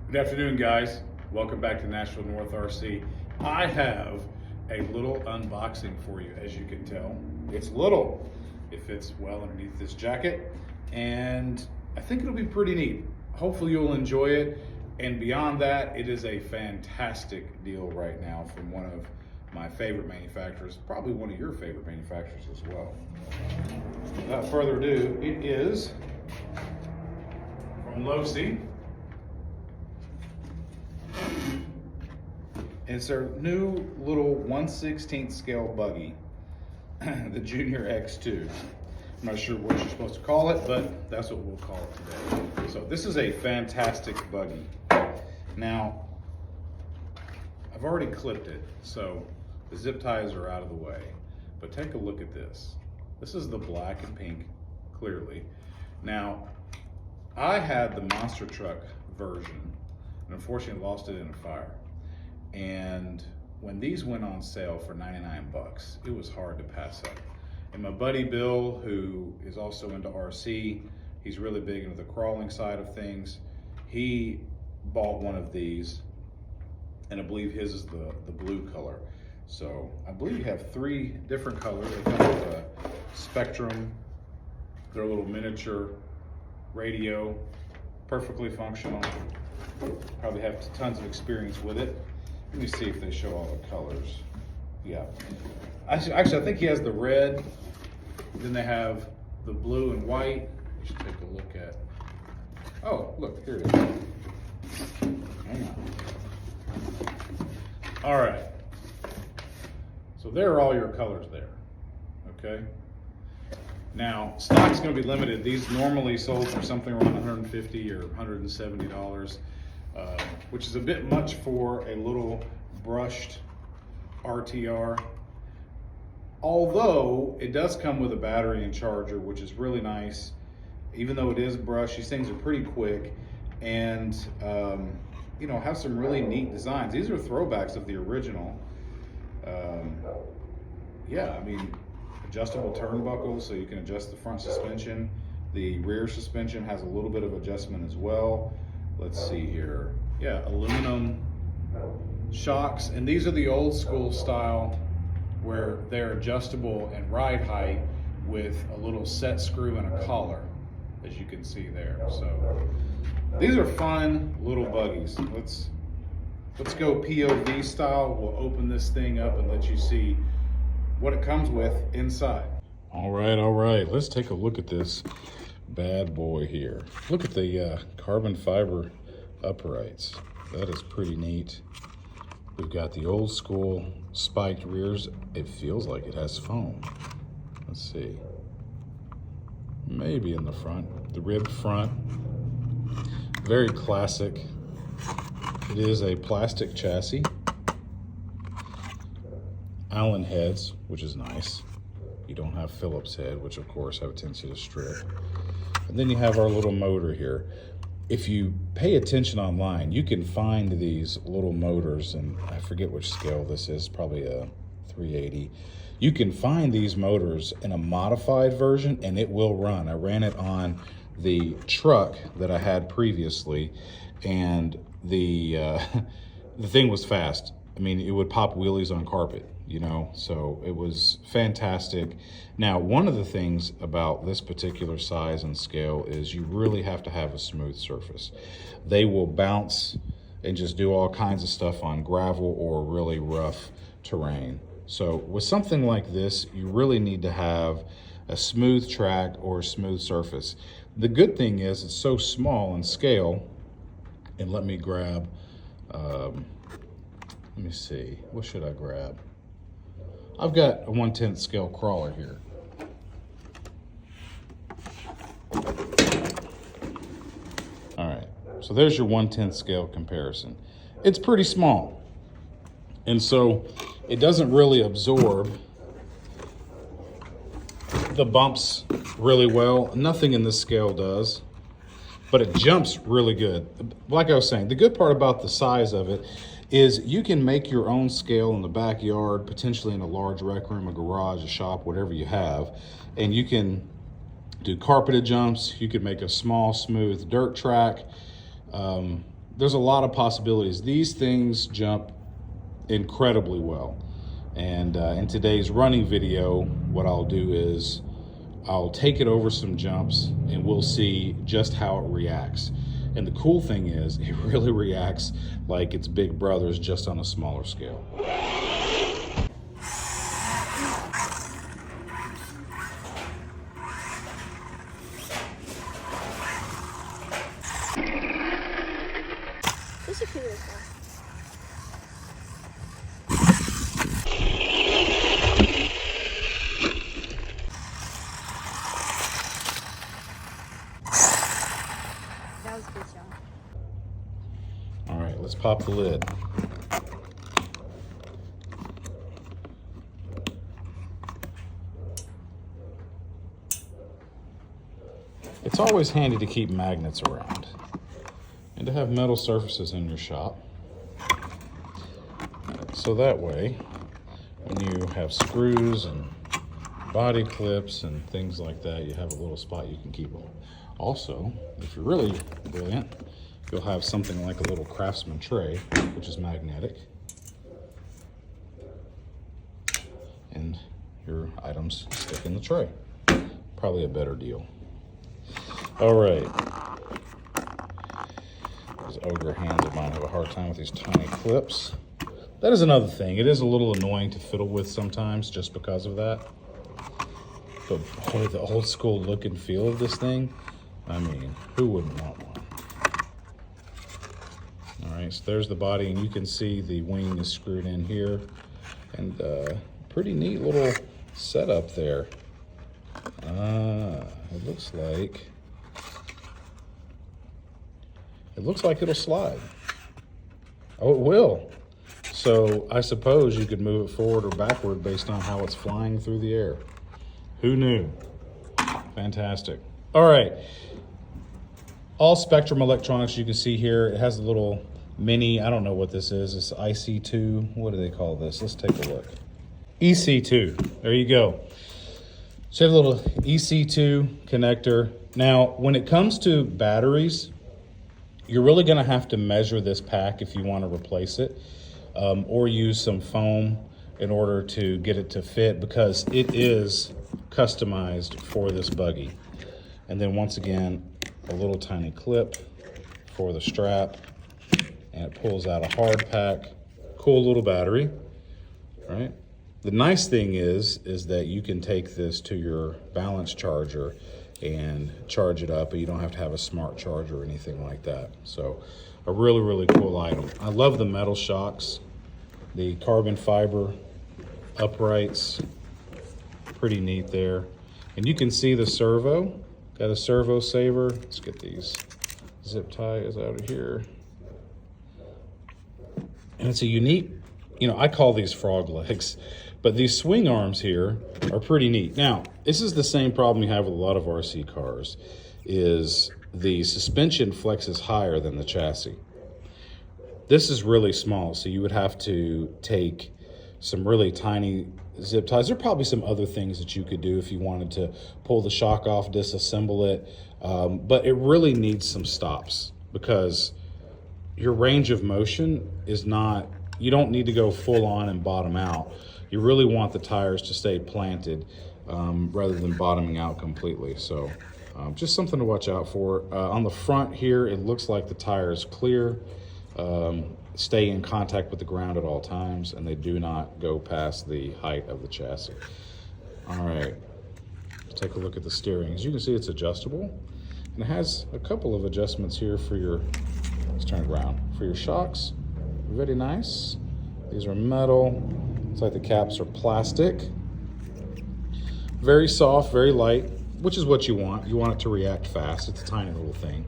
Good afternoon, guys. Welcome back to Nashville North RC. I have a little unboxing for you. As you can tell, it's little. It fits well underneath this jacket, and I think it'll be pretty neat. Hopefully you'll enjoy it, and beyond that, it is a fantastic deal right now from one of my favorite manufacturers, probably one of your favorite manufacturers as well. Without further ado, it is from Losi. And it's their new little 1/16 scale buggy, the Junior X2. I'm not sure what you're supposed to call it, but that's what we'll call it today. So this is a fantastic buggy. Now, I've already clipped it, so the zip ties are out of the way. But take a look at this. This is the black and pink, clearly. Now, I had the monster truck version, and unfortunately lost it in a fire. And when these went on sale for 99 bucks, it was hard to pass up. And my buddy Bill, who is also into RC, he's really big into the crawling side of things. He bought one of these, and I believe his is the blue color. So I believe you have 3 different colors. They come with a Spectrum, their little miniature radio, perfectly functional. Probably have tons of experience with it. Let me see if they show all the colors. Yeah. Actually, I think he has the red. Then they have the blue and white. We should take a look at. Oh, look, here it is. Hang on. All right. So there are all your colors there. Okay. Now, stock's going to be limited. These normally sold for something around $150 or $170. Which is a bit much for a little brushed RTR. Although it does come with a battery and charger, which is really nice. Even though it is brushed, these things are pretty quick and you know, have some really neat designs. These are throwbacks of the original. Yeah, I mean, adjustable turnbuckles so you can adjust the front suspension. The rear suspension has a little bit of adjustment as well. Let's see here. Yeah, aluminum shocks. And these are the old school style where they're adjustable and ride height with a little set screw and a collar, as you can see there. So these are fun little buggies. Let's go POV style. We'll open this thing up and let you see what it comes with inside. All right. Let's take a look at this bad boy here. Look at the carbon fiber uprights. That is pretty neat. We've got the old school spiked rears. It feels like it has foam. Let's see. Maybe in the front. The ribbed front. Very classic. It is a plastic chassis. Allen heads, which is nice. You don't have Phillips head, which of course have a tendency to strip. And then you have our little motor here. If you pay attention online, you can find these little motors, and I forget which scale this is, probably a 380. You can find these motors in a modified version and it will run. I ran it on the truck that I had previously, and the thing was fast. I mean, it would pop wheelies on carpet, you know, so it was fantastic. Now, one of the things about this particular size and scale is you really have to have a smooth surface. They will bounce and just do all kinds of stuff on gravel or really rough terrain. So with something like this, you really need to have a smooth track or a smooth surface. The good thing is it's so small in scale, and let me grab, let me see, what should I grab? I've got a 1/10 scale crawler here. All right, so there's your 1/10 scale comparison. It's pretty small, and so it doesn't really absorb the bumps really well. Nothing in this scale does, but it jumps really good. Like I was saying, the good part about the size of it is you can make your own scale in the backyard, potentially in a large rec room, a garage, a shop, whatever you have, and you can do carpeted jumps. You could make a small, smooth dirt track. there's a lot of possibilities. These things jump incredibly well. And in today's running video, what I'll do is I'll take it over some jumps and we'll see just how it reacts. And the cool thing is it really reacts like its big brothers, just on a smaller scale. This is pretty cool. That was a good shot. All right, let's pop the lid. It's always handy to keep magnets around and to have metal surfaces in your shop. So that way, when you have screws and body clips and things like that, you have a little spot you can keep them. Also, if you're really brilliant, you'll have something like a little Craftsman tray, which is magnetic, and your items stick in the tray. Probably a better deal. All right. These ogre hands of mine have a hard time with these tiny clips. That is another thing. It is a little annoying to fiddle with sometimes just because of that. But boy, the old school look and feel of this thing, I mean, who wouldn't want one? All right, so there's the body, and you can see the wing is screwed in here. And pretty neat little setup there. It looks like it'll slide. Oh, it will. So I suppose you could move it forward or backward based on how it's flying through the air. Who knew? Fantastic. All right. All Spektrum electronics you can see here. It has a little mini, I don't know what this is. It's IC2. What do they call this? Let's take a look. EC2. There you go. So you have a little EC2 connector. Now, when it comes to batteries, you're really going to have to measure this pack if you want to replace it, or use some foam in order to get it to fit, because it is customized for this buggy. And then once again, a little tiny clip for the strap, and it pulls out a hard pack. Cool little battery, right? The nice thing is that you can take this to your balance charger and charge it up, but you don't have to have a smart charger or anything like that. So a really, really cool item. I love the metal shocks, the carbon fiber uprights, pretty neat there. And you can see the servo, got a servo saver. Let's get these zip ties out of here. And it's a unique, I call these frog legs, but these swing arms here are pretty neat. Now, this is the same problem you have with a lot of RC cars, is the suspension flexes higher than the chassis. This is really small, so you would have to take some really tiny zip ties. There are probably some other things that you could do if you wanted to pull the shock off, disassemble it, but it really needs some stops, because your range of motion is not, you don't need to go full on and bottom out. You really want the tires to stay planted rather than bottoming out completely. So just something to watch out for. On the front here, it looks like the tire is clear, stay in contact with the ground at all times, and they do not go past the height of the chassis. All right, let's take a look at the steering. As you can see, it's adjustable, and it has a couple of adjustments here for your, let's turn it around, for your shocks. Very nice. These are metal. It's like the caps are plastic. Very soft, very light, which is what you want. You want it to react fast. It's a tiny little thing.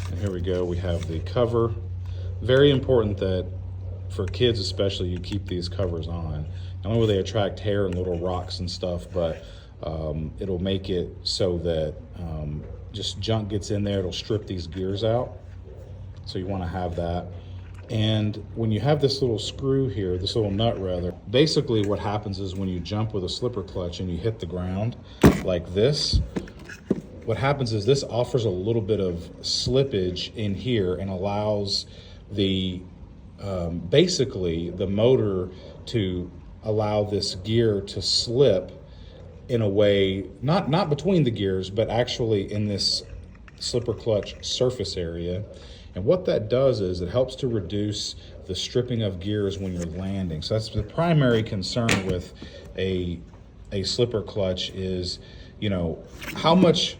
And here we go. We have the cover. Very important that for kids especially, you keep these covers on. Not only will they attract hair and little rocks and stuff, but it'll make it so that just junk gets in there. It'll strip these gears out. So you want to have that. And when you have this little screw here, this little nut rather, basically what happens is when you jump with a slipper clutch and you hit the ground like this, what happens is this offers a little bit of slippage in here and allows the basically the motor to allow this gear to slip in a way, not between the gears, but actually in this slipper clutch surface area. And what that does is it helps to reduce the stripping of gears when you're landing. So that's the primary concern with a slipper clutch is, you know, how much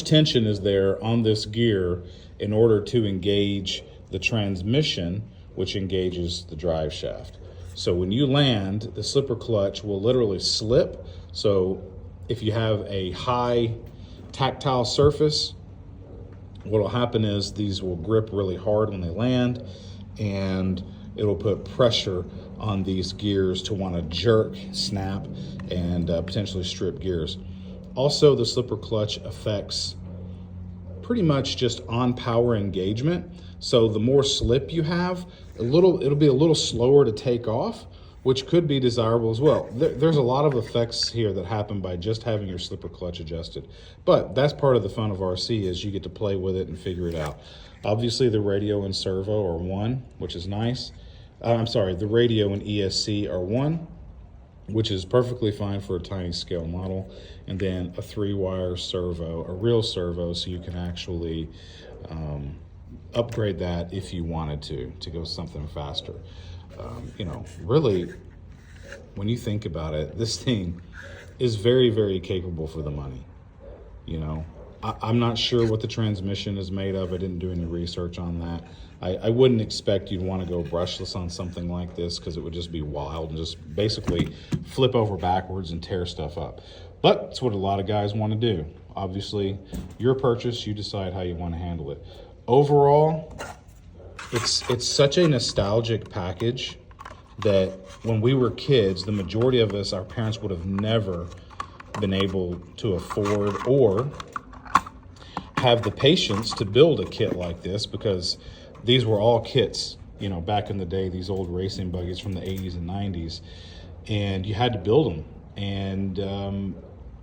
tension is there on this gear in order to engage the transmission, which engages the drive shaft. So when you land, the slipper clutch will literally slip. So if you have a high tactile surface, what will happen is these will grip really hard when they land, and it'll put pressure on these gears to want to jerk, snap, and potentially strip gears. Also, the slipper clutch affects pretty much just on power engagement. So the more slip you have, it'll be a little slower to take off, which could be desirable as well. There's a lot of effects here that happen by just having your slipper clutch adjusted. But that's part of the fun of RC, is you get to play with it and figure it out. Obviously the radio and servo are one, which is nice. The radio and ESC are one, which is perfectly fine for a tiny scale model. And then a 3-wire servo, a real servo, so you can actually upgrade that if you wanted to go something faster. You know, really, when you think about it, this thing is very, very capable for the money. You know, I'm not sure what the transmission is made of. I didn't do any research on that. I wouldn't expect you'd want to go brushless on something like this, because it would just be wild and just basically flip over backwards and tear stuff up. But it's what a lot of guys want to do. Obviously, your purchase, you decide how you want to handle it. Overall, it's such a nostalgic package that when we were kids, the majority of us, our parents would have never been able to afford or have the patience to build a kit like this, because these were all kits, you know, back in the day, these old racing buggies from the 80s and 90s, and you had to build them. And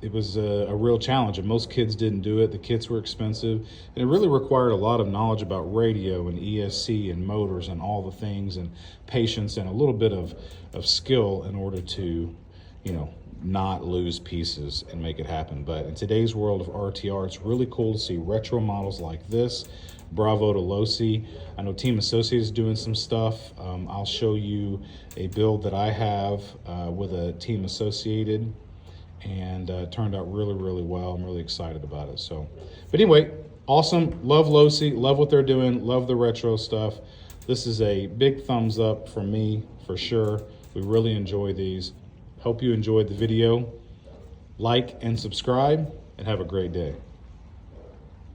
it was a real challenge, and most kids didn't do it. The kits were expensive, and it really required a lot of knowledge about radio and ESC and motors and all the things, and patience and a little bit of skill in order to, you know, not lose pieces and make it happen. But in today's world of RTR, it's really cool to see retro models like this. Bravo to Losi. I know Team Associated is doing some stuff. I'll show you a build that I have with a Team Associated, and turned out really, really well. I'm really excited about it. So, but anyway, awesome. Love Losi, love what they're doing, love the retro stuff. This is a big thumbs up from me for sure. We really enjoy these. Hope you enjoyed the video. Like and subscribe, and have a great day.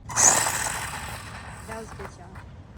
That was a good shot.